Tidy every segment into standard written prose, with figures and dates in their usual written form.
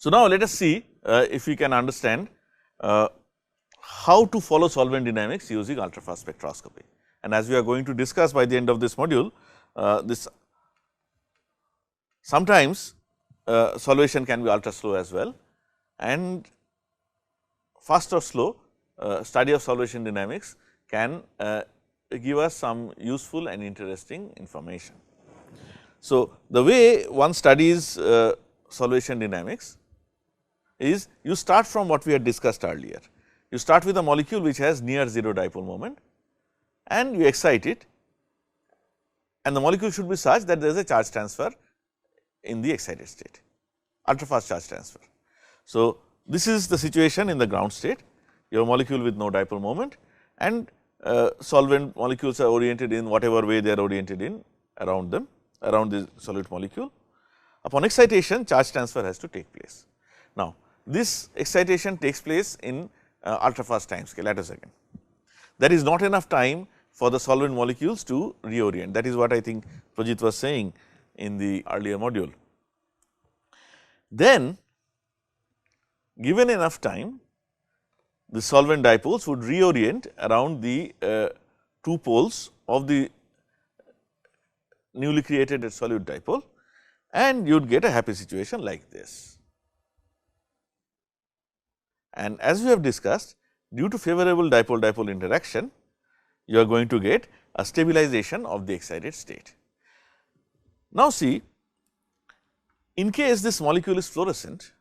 So, now let us see if we can understand how to follow solvent dynamics using ultrafast spectroscopy. And as we are going to discuss by the end of this module, this sometimes solvation can be ultra slow as well, and fast or slow study of solvation dynamics can give us some useful and interesting information. So, the way one studies solvation dynamics is you start from what we had discussed earlier. You start with a molecule which has near zero dipole moment and you excite it, and the molecule should be such that there is a charge transfer in the excited state, ultrafast charge transfer. So, this is the situation in the ground state. You have a molecule with no dipole moment, and solvent molecules are oriented in whatever way they are oriented in around them, around the solute molecule. Upon excitation, charge transfer has to take place. Now, this excitation takes place in ultrafast time scale at a second. There is not enough time for the solvent molecules to reorient. That is what I think Projit was saying in the earlier module. Then, given enough time, the solvent dipoles would reorient around the two poles of the newly created solute dipole, and you would get a happy situation like this. And as we have discussed, due to favorable dipole-dipole interaction, you are going to get a stabilization of the excited state. Now, see, in case this molecule is fluorescent,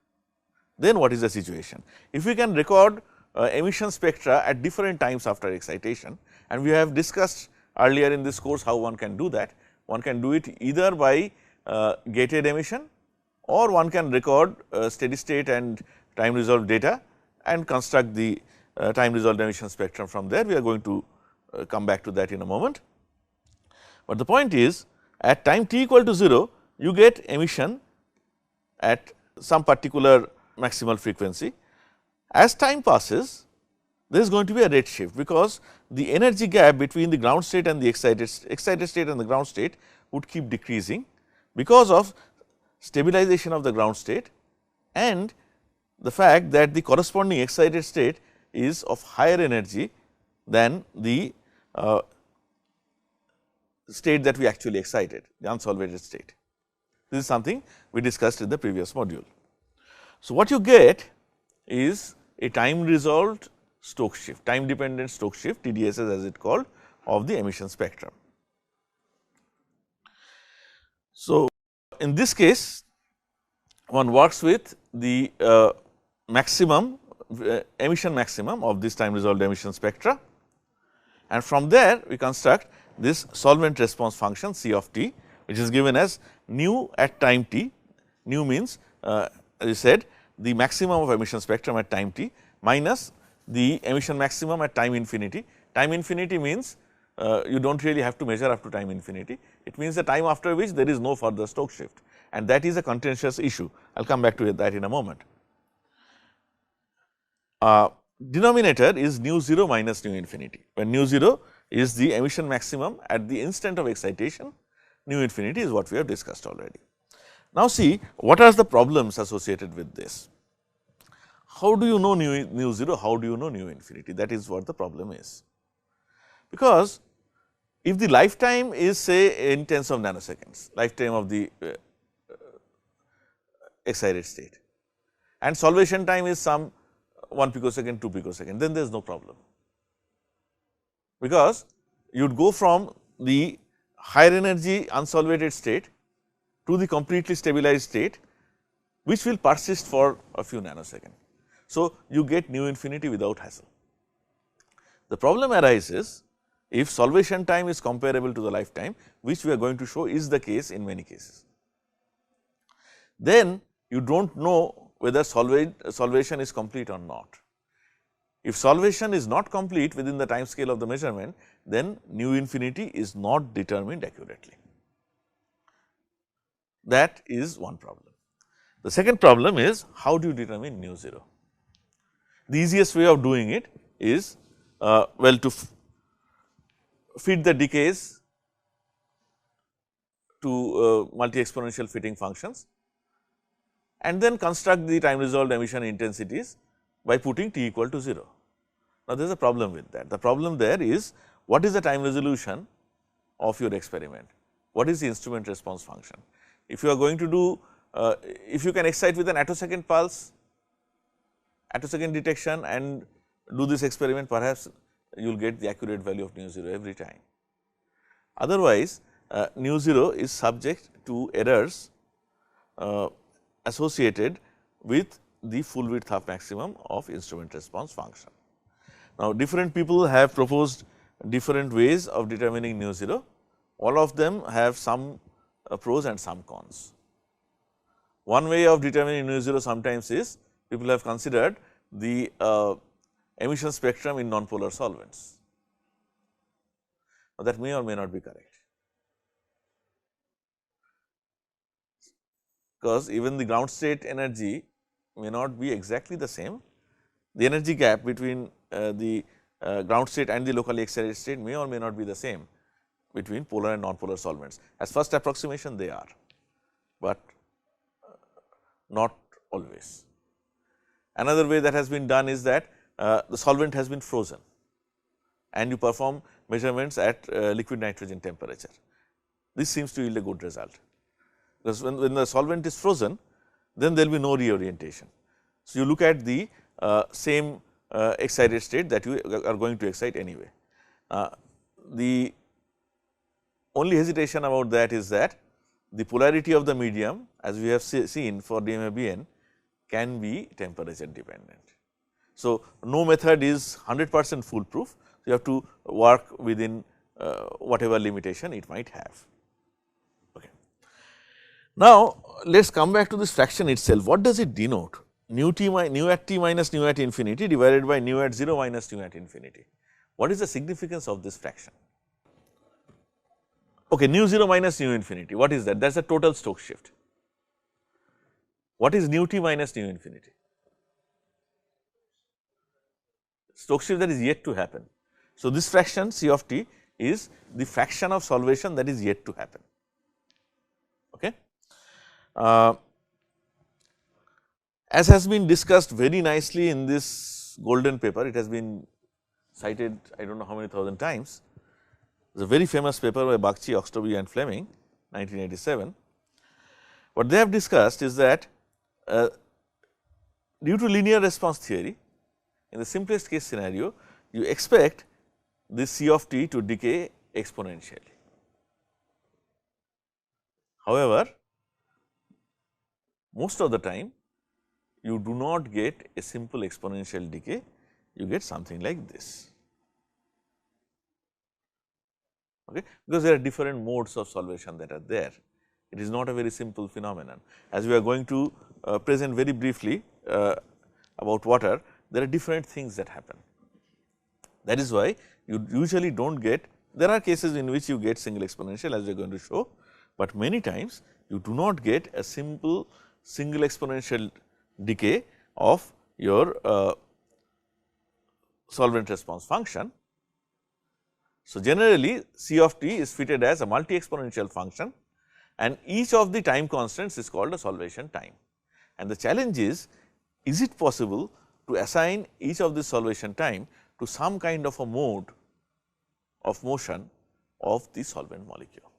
then what is the situation? If we can record emission spectra at different times after excitation, and we have discussed earlier in this course how one can do that. One can do it either by gated emission, or one can record steady state and time resolved data and construct the time resolved emission spectrum from there. We are going to come back to that in a moment. But the point is, at time t equal to 0, you get emission at some particular maximal frequency. As time passes, there is going to be a rate shift, because the energy gap between the ground state and the excited state and the ground state would keep decreasing because of stabilization of the ground state and the fact that the corresponding excited state is of higher energy than the state that we actually excited, the unsolvated state. This is something we discussed in the previous module. So, what you get is a time resolved Stokes shift, time dependent Stokes shift, TDSS as it called, of the emission spectrum. So, in this case, one works with the maximum emission maximum of this time resolved emission spectra, and from there we construct this solvent response function C of t, which is given as nu at time t. Nu means as I said, the maximum of emission spectrum at time t minus the emission maximum at time infinity. Time infinity means you do not really have to measure up to time infinity. It means the time after which there is no further Stokes shift, and that is a contentious issue. I will come back to that in a moment. Denominator is nu 0 minus nu infinity. When nu 0 is the emission maximum at the instant of excitation, nu infinity is what we have discussed already. Now, see what are the problems associated with this. How do you know nu 0, how do you know nu infinity? That is what the problem is. Because if the lifetime is say in tens of nanoseconds, lifetime of the excited state, and solvation time is some 1 picosecond, 2 picosecond, then there is no problem. Because you would go from the higher energy unsolvated state to the completely stabilized state, which will persist for a few nanoseconds. So, you get nu infinity without hassle. The problem arises if solvation time is comparable to the lifetime, which we are going to show is the case in many cases. Then you do not know whether solvation is complete or not. If solvation is not complete within the time scale of the measurement, then nu infinity is not determined accurately. That is one problem. The second problem is, how do you determine nu 0? The easiest way of doing it is well, to fit the decays to multi exponential fitting functions, and then construct the time resolved emission intensities by putting t equal to 0. Now, there is a problem with that. The problem there is, what is the time resolution of your experiment? What is the instrument response function? If you are going to do, if you can excite with an attosecond pulse, attosecond detection and do this experiment, perhaps you will get the accurate value of nu 0 every time. Otherwise, nu 0 is subject to errors associated with the full width half maximum of instrument response function. Now, different people have proposed different ways of determining nu 0. All of them have some pros and some cons. One way of determining nu 0 sometimes is, people have considered the emission spectrum in nonpolar solvents. Now, that may or may not be correct, because even the ground state energy may not be exactly the same. The energy gap between the ground state and the locally excited state may or may not be the same between polar and nonpolar solvents. As first approximation they are, but not always. Another way that has been done is that the solvent has been frozen and you perform measurements at liquid nitrogen temperature. This seems to yield a good result, because when the solvent is frozen, then there will be no reorientation. So, you look at the same excited state that you are going to excite anyway. The only hesitation about that is that the polarity of the medium, as we have seen for DMABN, can be temperature dependent. So, no method is 100% foolproof. You have to work within whatever limitation it might have. Okay. Now, let us come back to this fraction itself. What does it denote? Nu at t minus nu at infinity divided by nu at 0 minus nu at infinity. What is the significance of this fraction? Okay, nu 0 minus nu infinity, what is that? That is the total Stokes shift. What is nu t minus nu infinity? Stokes shift that is yet to happen. So, this fraction C of t is the fraction of solvation that is yet to happen. Okay. As has been discussed very nicely in this golden paper, it has been cited I do not know how many thousand times. It is a very famous paper by Bakchi, Oxtoby and Fleming 1987. What they have discussed is that due to linear response theory, in the simplest case scenario, you expect this C of t to decay exponentially. However, most of the time you do not get a simple exponential decay, you get something like this. Okay, because there are different modes of solvation that are there. It is not a very simple phenomenon. As we are going to present very briefly about water, there are different things that happen. That is why you usually do not get, there are cases in which you get single exponential, as we are going to show, but many times you do not get a simple single exponential decay of your solvent response function. So, generally C of t is fitted as a multi-exponential function, and each of the time constants is called a solvation time. And the challenge is it possible to assign each of the solvation time to some kind of a mode of motion of the solvent molecule.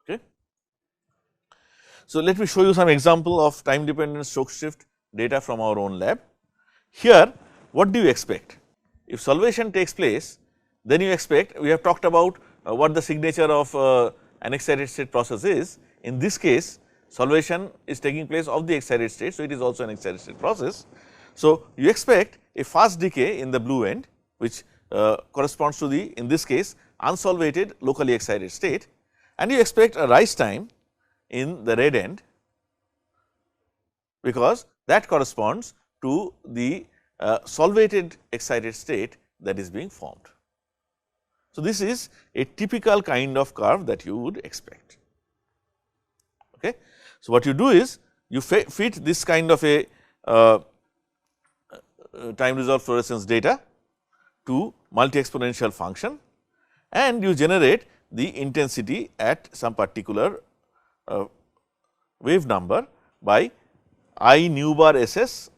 Okay. So, let me show you some example of time dependent Stokes shift data from our own lab. Here, what do you expect? If solvation takes place, then you expect, we have talked about what the signature of an excited state process is. In this case, solvation is taking place of the excited state, so it is also an excited state process. So, you expect a fast decay in the blue end, which corresponds to the, in this case, unsolvated locally excited state, and you expect a rise time in the red end, because that corresponds to the solvated excited state that is being formed. So, this is a typical kind of curve that you would expect. Okay. So, what you do is you fit this kind of a time resolved fluorescence data to multi-exponential function, and you generate the intensity at some particular wave number by I nu bar SS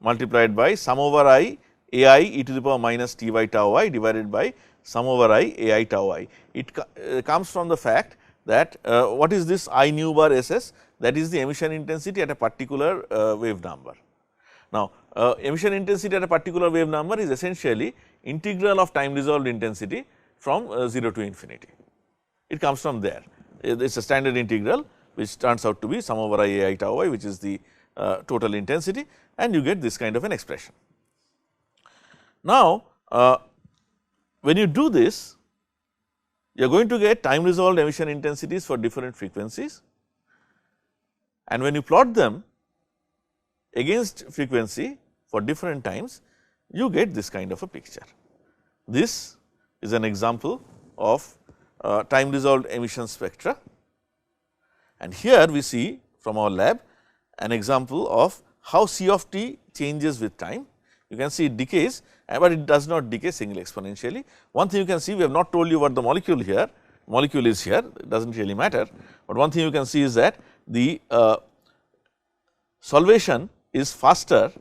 multiplied by sum over I A I e to the power minus t by tau I divided by sum over I A I tau I. It comes from the fact that what is this I nu bar SS? That is the emission intensity at a particular wave number. Now, emission intensity at a particular wave number is essentially integral of time resolved intensity from 0 to infinity. It comes from there. It is a standard integral which turns out to be sum over I A I tau I, which is the total intensity, and you get this kind of an expression. Now, when you do this, you are going to get time resolved emission intensities for different frequencies, and when you plot them against frequency for different times, you get this kind of a picture. This is an example of time resolved emission spectra, and here we see from our lab an example of how C of t changes with time. You can see it decays, but it does not decay single exponentially. One thing you can see, we have not told you what the molecule is here, it does not really matter, but one thing you can see is that the solvation is faster,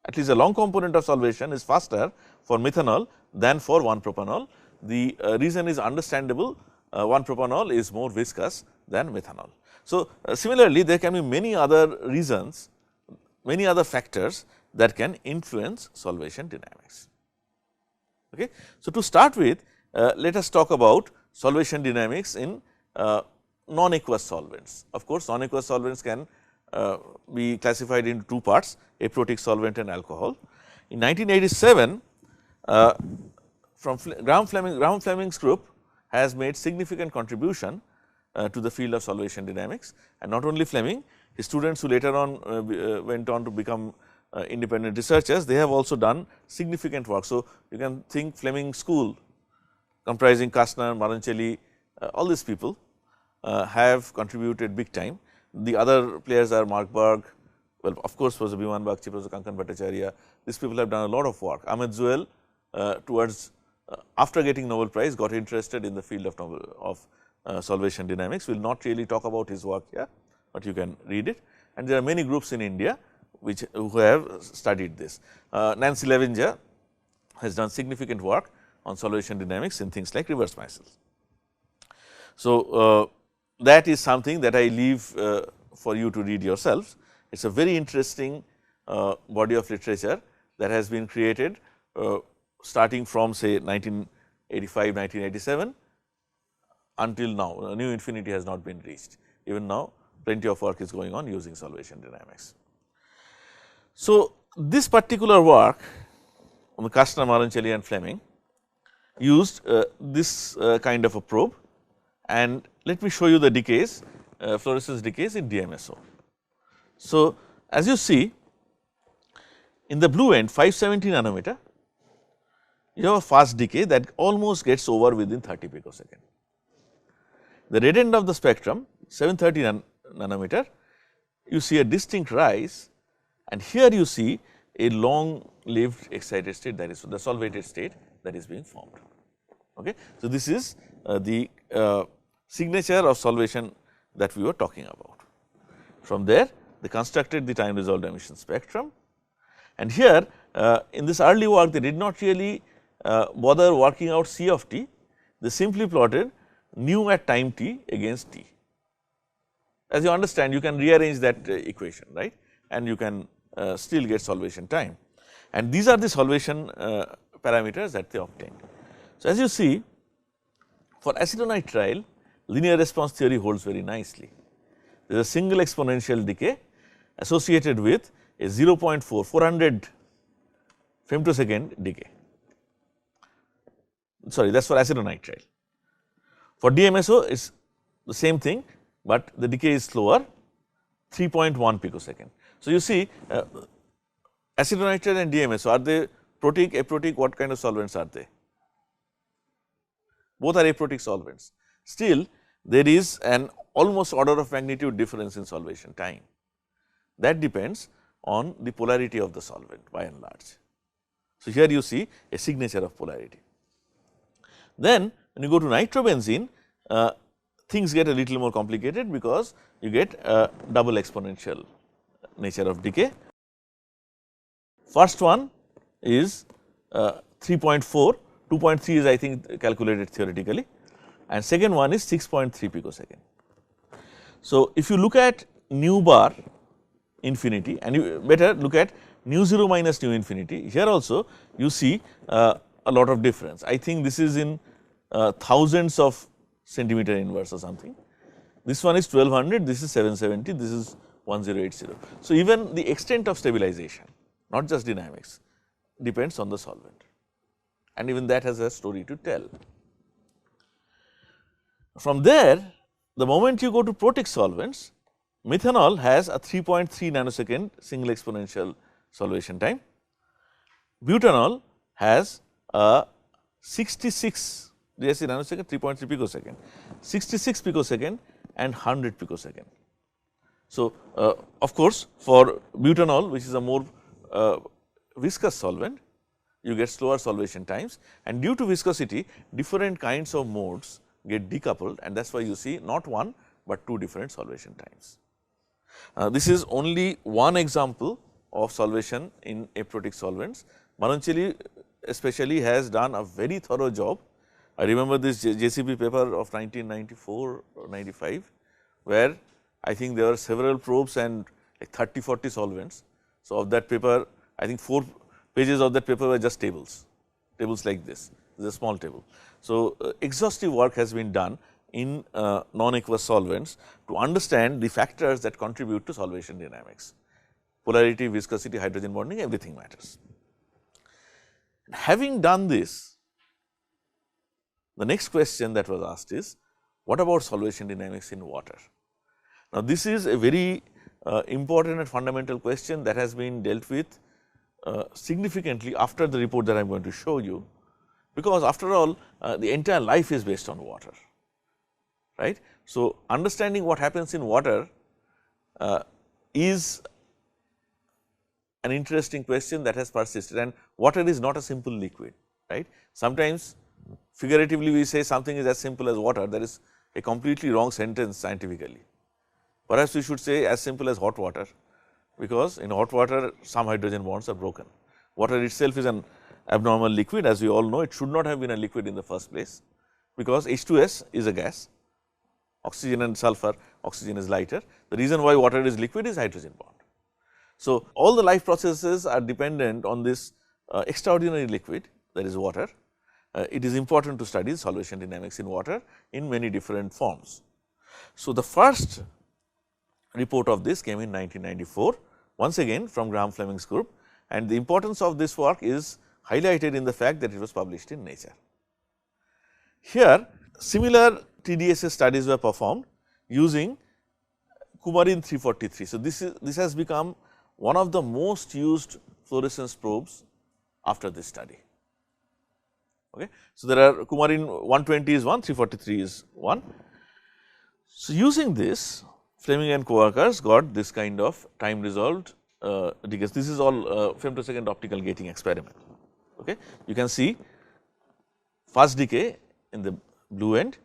at least a long component of solvation is faster for methanol than for 1-propanol. The reason is understandable, 1-propanol is more viscous than methanol. So, similarly there can be many other reasons, many other factors that can influence solvation dynamics. Okay. So, to start with, let us talk about solvation dynamics in non-aqueous solvents. Of course, non-aqueous solvents can be classified into two parts, aprotic solvent and alcohol. In 1987, Graham Fleming's group has made significant contribution to the field of solvation dynamics, and not only Fleming, his students who later on went on to become independent researchers, they have also done significant work. So, you can think Fleming school comprising Kastner, Marancelli, all these people have contributed big time. The other players are Mark Berg, well of course, Professor Biman Bagchi, Professor Kankan Bhattacharya. These people have done a lot of work. Ahmed Zuel towards after getting Nobel Prize got interested in the field of solvation dynamics. We will not really talk about his work here, but you can read it, and there are many groups in India who have studied this. Nancy Levenger has done significant work on solvation dynamics in things like reverse micelles. So, that is something that I leave for you to read yourselves. It is a very interesting body of literature that has been created starting from say 1985, 1987 until now. A new infinity has not been reached. Even now plenty of work is going on using solvation dynamics. So, this particular work on the Kastner, Marancelli and Fleming used this kind of a probe, and let me show you the decays, fluorescence decays in DMSO. So, as you see in the blue end 570 nanometer, you have a fast decay that almost gets over within 30 picosecond. The red end of the spectrum 730 nanometer, you see a distinct rise, and here you see a long lived excited state, that is the solvated state that is being formed. Okay. So, this is the signature of solvation that we were talking about. From there they constructed the time resolved emission spectrum, and here in this early work they did not really bother working out C of t, they simply plotted nu at time t against t. As you understand, you can rearrange that equation, right, and you can still get solvation time, and these are the solvation parameters that they obtained. So, as you see, for acetonitrile linear response theory holds very nicely. There is a single exponential decay associated with a 0.4 400 femtosecond decay, sorry, that is for acetonitrile. For DMSO it is the same thing, but the decay is slower, 3.1 picosecond. So, you see acetonitrile and DMSO, are they protic, aprotic, what kind of solvents are they? Both are aprotic solvents. Still there is an almost order of magnitude difference in solvation time. That depends on the polarity of the solvent by and large. So, here you see a signature of polarity. Then when you go to nitrobenzene, things get a little more complicated because you get a double exponential nature of decay. First one is 3.4, 2.3 is I think calculated theoretically, and second one is 6.3 picosecond. So, if you look at nu bar infinity, and you better look at nu 0 minus nu infinity, here also you see a lot of difference. I think this is in thousands of centimeter inverse or something. This one is 1200, this is 770, this is 1080. So, even the extent of stabilization, not just dynamics, depends on the solvent, and even that has a story to tell. From there, the moment you go to protic solvents, methanol has a 3.3 nanosecond single exponential solvation time, butanol has a 66 nanosecond, 3.3 picosecond, 66 picosecond and 100 picosecond. So, of course, for butanol, which is a more viscous solvent, you get slower solvation times, and due to viscosity different kinds of modes get decoupled, and that is why you see not one, but two different solvation times. This is only one example of solvation in aprotic solvents. Marancheli especially has done a very thorough job. I remember this JCB paper of 1994 or 95, where I think there were several probes and like 30-40 solvents. So, of that paper, I think 4 pages of that paper were just tables like this is a small table. So, exhaustive work has been done in non-aqueous solvents to understand the factors that contribute to solvation dynamics. Polarity, viscosity, hydrogen bonding, everything matters. Having done this, the next question that was asked is, what about solvation dynamics in water? Now, this is a very important and fundamental question that has been dealt with significantly after the report that I am going to show you, because after all the entire life is based on water, right. So, understanding what happens in water is an interesting question that has persisted, and water is not a simple liquid, right. Sometimes figuratively we say something is as simple as water, that is a completely wrong sentence scientifically. Perhaps we should say as simple as hot water, because in hot water some hydrogen bonds are broken. Water itself is an abnormal liquid, as we all know. It should not have been a liquid in the first place, because H2S is a gas, oxygen and sulfur, oxygen is lighter. The reason why water is liquid is hydrogen bond. So, all the life processes are dependent on this extraordinary liquid, that is water. It is important to study solvation dynamics in water in many different forms. So, the first report of this came in 1994, once again from Graham Fleming's group, and the importance of this work is highlighted in the fact that it was published in Nature. Here similar TDSS studies were performed using coumarin 343. So, this has become one of the most used fluorescence probes after this study. Okay. So, there are coumarin 120 is one, 343 is one. So, using this, Fleming and co-workers got this kind of time resolved decays. This is all femtosecond optical gating experiment. Okay. You can see fast decay in the blue end,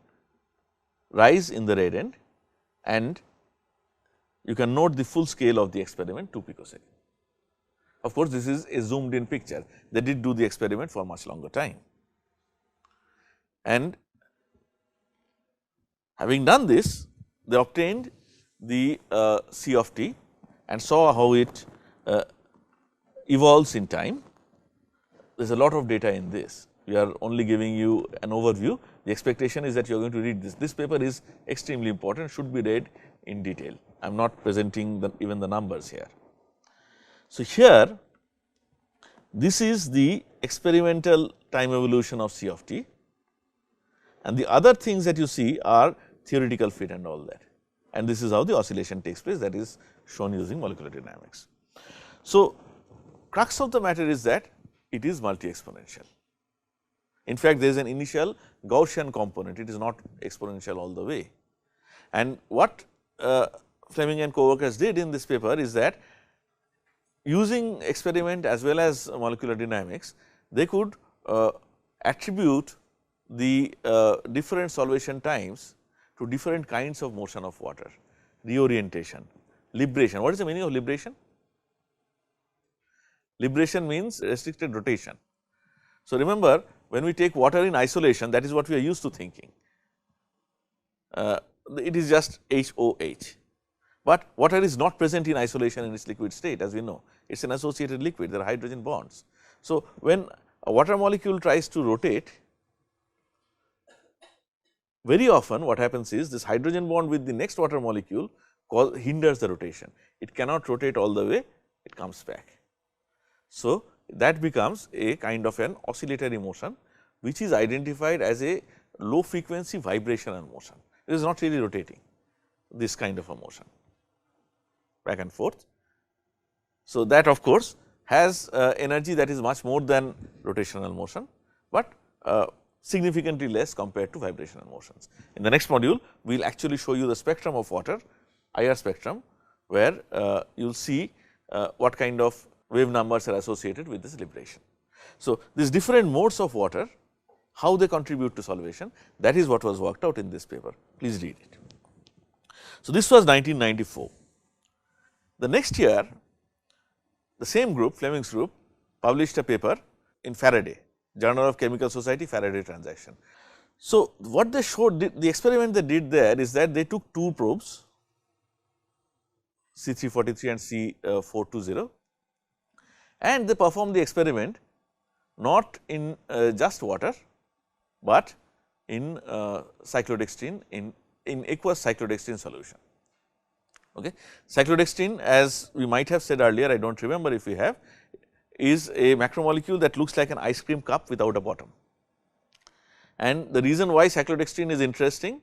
rise in the red end, and you can note the full scale of the experiment 2 picosecond. Of course, this is a zoomed in picture. They did do the experiment for much longer time. And having done this, they obtained the C of t and saw how it evolves in time. There is a lot of data in this. We are only giving you an overview. The expectation is that you are going to read this. This paper is extremely important, should be read in detail. I am not presenting even the numbers here. So, here this is the experimental time evolution of C of t, and the other things that you see are theoretical fit and all that, and this is how the oscillation takes place, that is shown using molecular dynamics. So, crux of the matter is that it is multi-exponential. In fact, there is an initial Gaussian component, it is not exponential all the way. And what Fleming and co-workers did in this paper is that using experiment as well as molecular dynamics, they could attribute the different solvation times to different kinds of motion of water, reorientation, libration. What is the meaning of libration? Libration means restricted rotation. So, remember when we take water in isolation, that is what we are used to thinking. It is just HOH, but water is not present in isolation in its liquid state, as we know. It is an associated liquid, there are hydrogen bonds. So, when a water molecule tries to rotate, very often what happens is this hydrogen bond with the next water molecule hinders the rotation. It cannot rotate all the way, it comes back. So, that becomes a kind of an oscillatory motion, which is identified as a low frequency vibrational motion. It is not really rotating, this kind of a motion back and forth. So, that of course, has energy that is much more than rotational motion, but significantly less compared to vibrational motions. In the next module, we will actually show you the spectrum of water, IR spectrum, where you will see what kind of wave numbers are associated with this libration. So, these different modes of water, how they contribute to solvation, that is what was worked out in this paper. Please read it. So, this was 1994. The next year, the same group, Fleming's group, published a paper in Faraday, Journal of Chemical Society, Faraday transaction. So, what they showed, the experiment they did there is that they took two probes, C343 and C420, and they performed the experiment not in just water, but in cyclodextrin, in aqueous cyclodextrin solution. Okay. Cyclodextrin, as we might have said earlier, I do not remember if we have, is a macromolecule that looks like an ice cream cup without a bottom. And the reason why cyclodextrin is interesting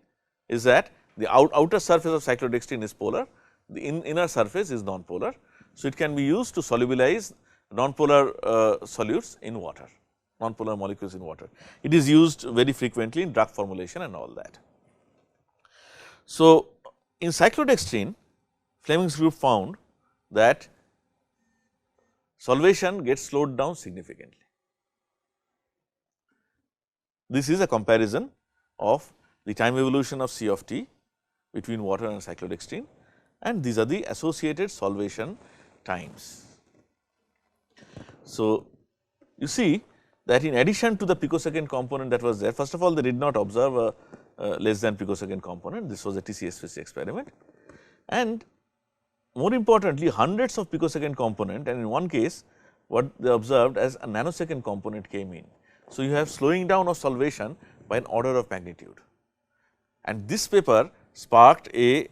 is that the outer surface of cyclodextrin is polar, the inner surface is non-polar. So, it can be used to solubilize non-polar solutes in water, non-polar molecules in water. It is used very frequently in drug formulation and all that. So, in cyclodextrin, Fleming's group found that solvation gets slowed down significantly. This is a comparison of the time evolution of C of t between water and cyclodextrin, and these are the associated solvation times. So, you see that in addition to the picosecond component that was there, first of all they did not observe a less than picosecond component, this was a TCSVC experiment, and more importantly hundreds of picosecond component, and in one case what they observed as a nanosecond component came in. So, you have slowing down of solvation by an order of magnitude, and this paper sparked a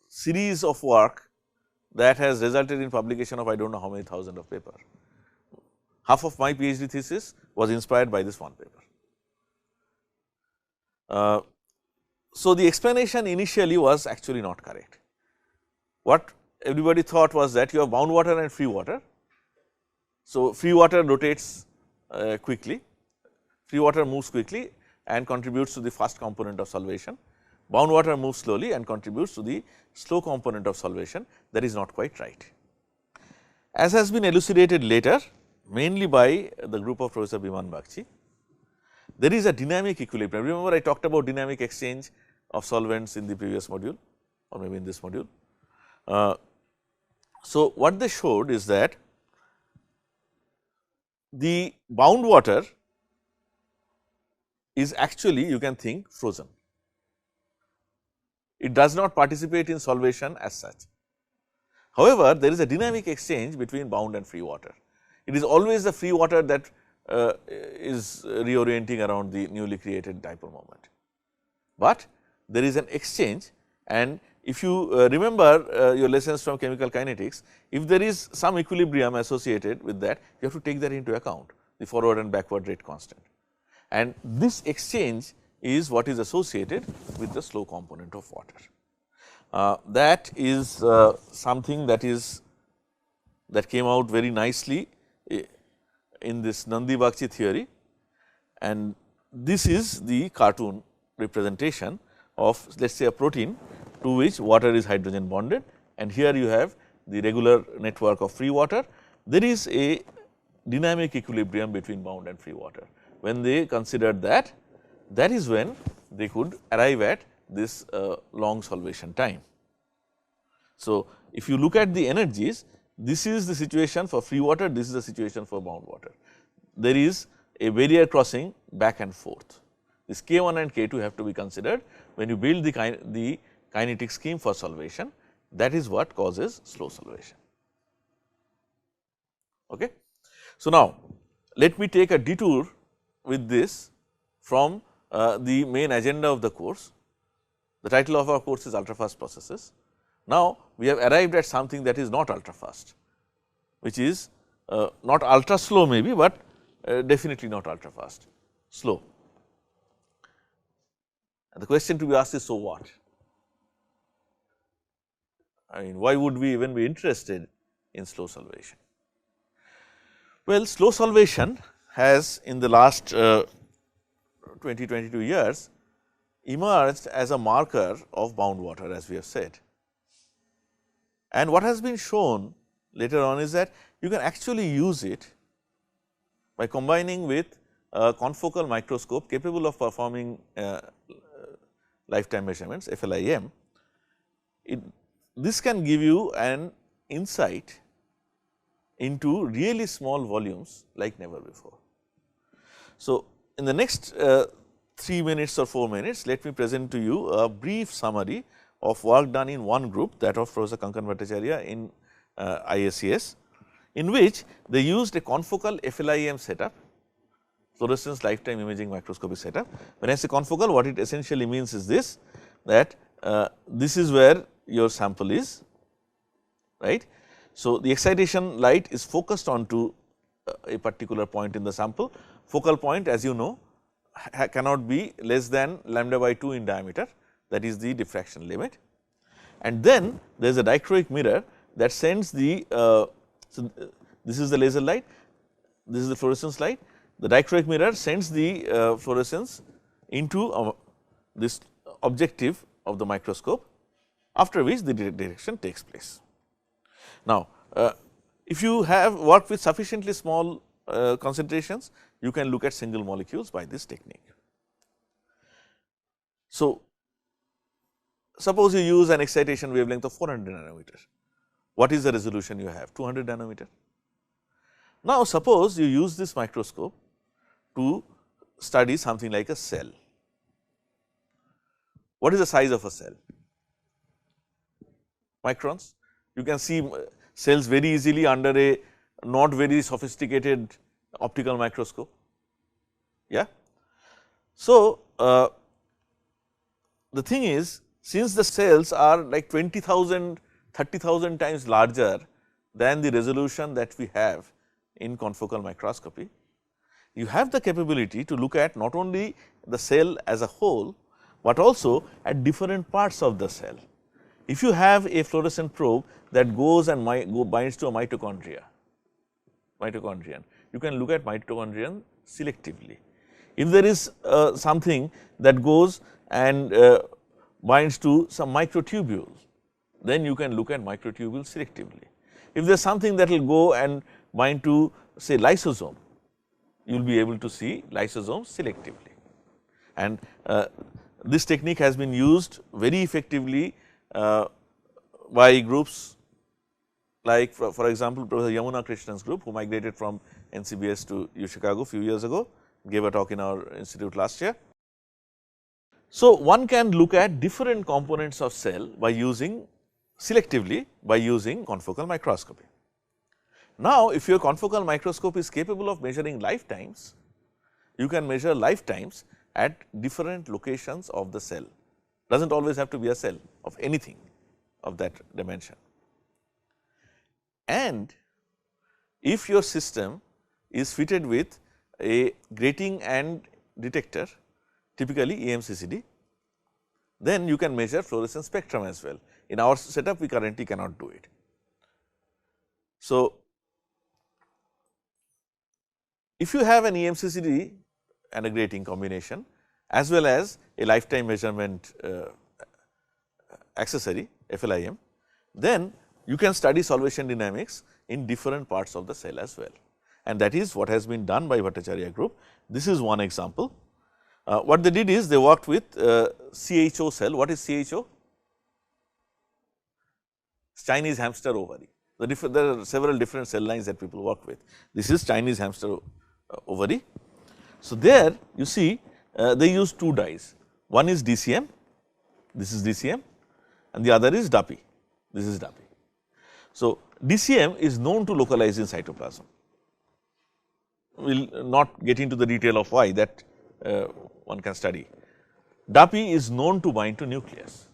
series of work that has resulted in publication of I do not know how many thousand of paper. Half of my PhD thesis was inspired by this one paper. So, the explanation initially was actually not correct. What everybody thought was that you have bound water and free water. So, free water rotates quickly, free water moves quickly and contributes to the fast component of solvation. Bound water moves slowly and contributes to the slow component of solvation. That is not quite right. As has been elucidated later, mainly by the group of Professor Biman Bagchi, there is a dynamic equilibrium. Remember I talked about dynamic exchange of solvents in the previous module or maybe in this module. So, what they showed is that the bound water is actually, you can think, frozen. It does not participate in solvation as such. However, there is a dynamic exchange between bound and free water. It is always the free water that is reorienting around the newly created dipole moment, but there is an exchange, and if you remember your lessons from chemical kinetics, if there is some equilibrium associated with that, you have to take that into account, the forward and backward rate constant, and this exchange is what is associated with the slow component of water. That is something that came out very nicely in this Nandi Bagchi theory, and this is the cartoon representation of, let us say, a protein to which water is hydrogen bonded, and here you have the regular network of free water. There is a dynamic equilibrium between bound and free water. When they considered that, that is when they could arrive at this long solvation time. So, if you look at the energies, this is the situation for free water, this is the situation for bound water. There is a barrier crossing back and forth. This K1 and K2 have to be considered when you build the kinetic scheme for solvation. That is what causes slow solvation. Okay. So, now let me take a detour with this from the main agenda of the course. The title of our course is Ultrafast Processes. Now, we have arrived at something that is not ultra fast, which is not ultra slow maybe, but definitely not ultra fast, slow. And the question to be asked is, so what? I mean, why would we even be interested in slow solvation? Well, slow solvation has in the last 20-22 years emerged as a marker of bound water, as we have said. And what has been shown later on is that you can actually use it by combining with a confocal microscope capable of performing lifetime measurements, FLIM. This can give you an insight into really small volumes like never before. So, in the next 3 minutes or 4 minutes, let me present to you a brief summary of work done in one group, that of Professor Kankan Bhattacharya in ISCS, in which they used a confocal FLIM setup, fluorescence lifetime imaging microscopy setup. When I say confocal, what it essentially means is this, that this is where your sample is, right. So, the excitation light is focused onto a particular point in the sample. Focal point, as you know, cannot be less than lambda by 2 in diameter, that is the diffraction limit. And then there is a dichroic mirror that sends the, so this is the laser light, this is the fluorescence light. The dichroic mirror sends the fluorescence into this objective of the microscope, after which the detection takes place. Now, if you have worked with sufficiently small concentrations, you can look at single molecules by this technique. So, suppose you use an excitation wavelength of 400 nanometer. What is the resolution you have? 200 nanometer. Now, suppose you use this microscope to study something like a cell. What is the size of a cell? Microns. You can see cells very easily under a not very sophisticated optical microscope. Yeah. So, the thing is, since the cells are like 20,000, 30,000 times larger than the resolution that we have in confocal microscopy, you have the capability to look at not only the cell as a whole, but also at different parts of the cell. If you have a fluorescent probe that goes and binds to a mitochondrion, you can look at mitochondrion selectively. If there is something that goes and binds to some microtubules, then you can look at microtubules selectively. If there is something that will go and bind to say lysosome, you will be able to see lysosomes selectively. And this technique has been used very effectively by groups like for example, Professor Yamuna Krishnan's group, who migrated from NCBS to U Chicago a few years ago, gave a talk in our institute last year. So, one can look at different components of cell by using selectively by using confocal microscopy. Now, if your confocal microscope is capable of measuring lifetimes, you can measure lifetimes at different locations of the cell. Does not always have to be a cell of anything of that dimension. And if your system is fitted with a grating and detector, typically EMCCD, then you can measure fluorescence spectrum as well. In our setup, we currently cannot do it. So, if you have an EMCCD and a grating combination as well as a lifetime measurement accessory FLIM, then you can study solvation dynamics in different parts of the cell as well, and that is what has been done by Bhattacharya group. This is one example. What they did is they worked with CHO cell. What is CHO? Chinese hamster ovary. There are several different cell lines that people work with. This is Chinese hamster ovary. So, there you see they use two dyes. One is DCM, this is DCM, and the other is DAPI, this is DAPI. So, DCM is known to localize in cytoplasm. We will not get into the detail of why, that one can study. DAPI is known to bind to nucleus.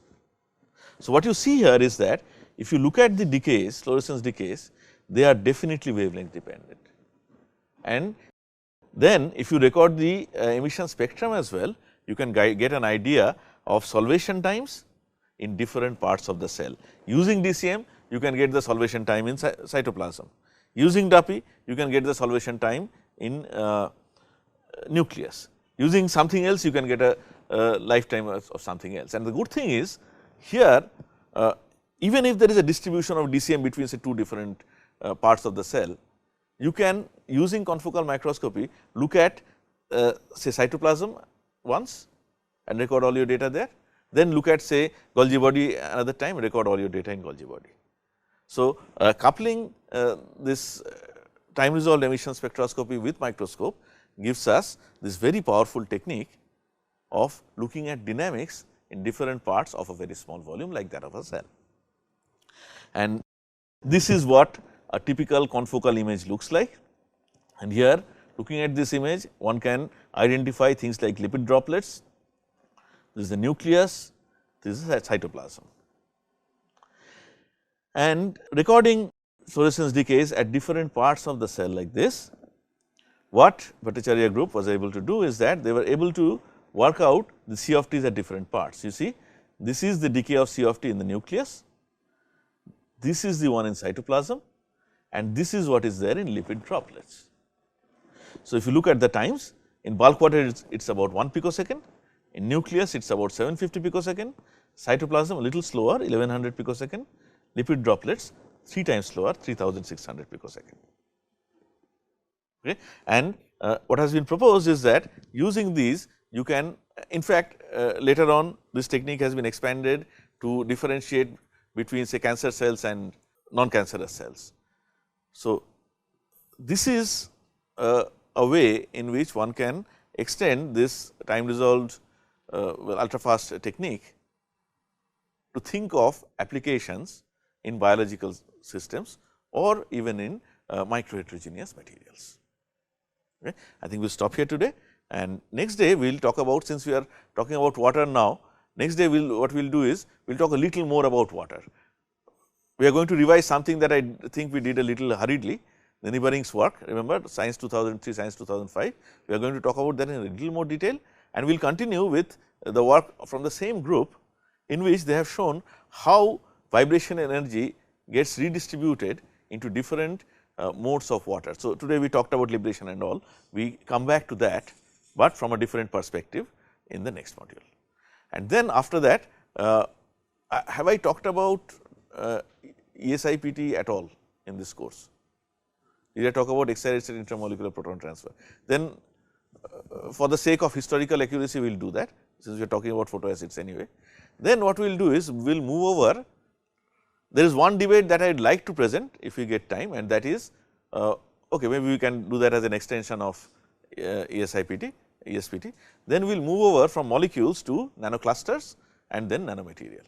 So, what you see here is that if you look at the decays, fluorescence decays, they are definitely wavelength dependent. And then if you record the emission spectrum as well, you can get an idea of solvation times in different parts of the cell. Using DCM, you can get the solvation time in cytoplasm. Using DAPI, you can get the solvation time in nucleus. Using something else, you can get a lifetime of something else. And the good thing is, here even if there is a distribution of DCM between say two different parts of the cell, you can using confocal microscopy look at say cytoplasm once and record all your data there, then look at say Golgi body another time, record all your data in Golgi body. So, coupling this time resolved emission spectroscopy with microscope gives us this very powerful technique of looking at dynamics in different parts of a very small volume like that of a cell. And this is what a typical confocal image looks like. And here looking at this image, one can identify things like lipid droplets, this is the nucleus, this is a cytoplasm. And recording fluorescence decays at different parts of the cell like this, what Bhattacharya group was able to do is that they were able to work out the C of T's at different parts. You see, this is the decay of C of T in the nucleus, this is the one in cytoplasm, and this is what is there in lipid droplets. So, if you look at the times, in bulk water it is about 1 picosecond, in nucleus it is about 750 picosecond, cytoplasm a little slower 1100 picosecond, lipid droplets 3 times slower 3600 picosecond. Okay. And what has been proposed is that using these you can in fact later on this technique has been expanded to differentiate between say cancer cells and non-cancerous cells. So, this is a way in which one can extend this time resolved ultrafast technique to think of applications in biological systems or even in micro heterogeneous materials. Okay. I think we will stop here today, and next day we will talk about, since we are talking about water now, next day what we will do is we will talk a little more about water. We are going to revise something that I think we did a little hurriedly, the Niebuhring's work, remember Science 2003, Science 2005. We are going to talk about that in a little more detail, and we will continue with the work from the same group in which they have shown how vibration energy gets redistributed into different modes of water. So, today we talked about liberation and all, we come back to that, but from a different perspective in the next module. And then after that, have I talked about ESIPT at all in this course? Did I talk about excited state intermolecular proton transfer? Then for the sake of historical accuracy, we will do that, since we are talking about photoacids anyway. Then what we will do is we will move over. There is one debate that I would like to present if we get time, and that is okay, maybe we can do that as an extension of ESPT. Then we will move over from molecules to nanoclusters and then nanomaterial.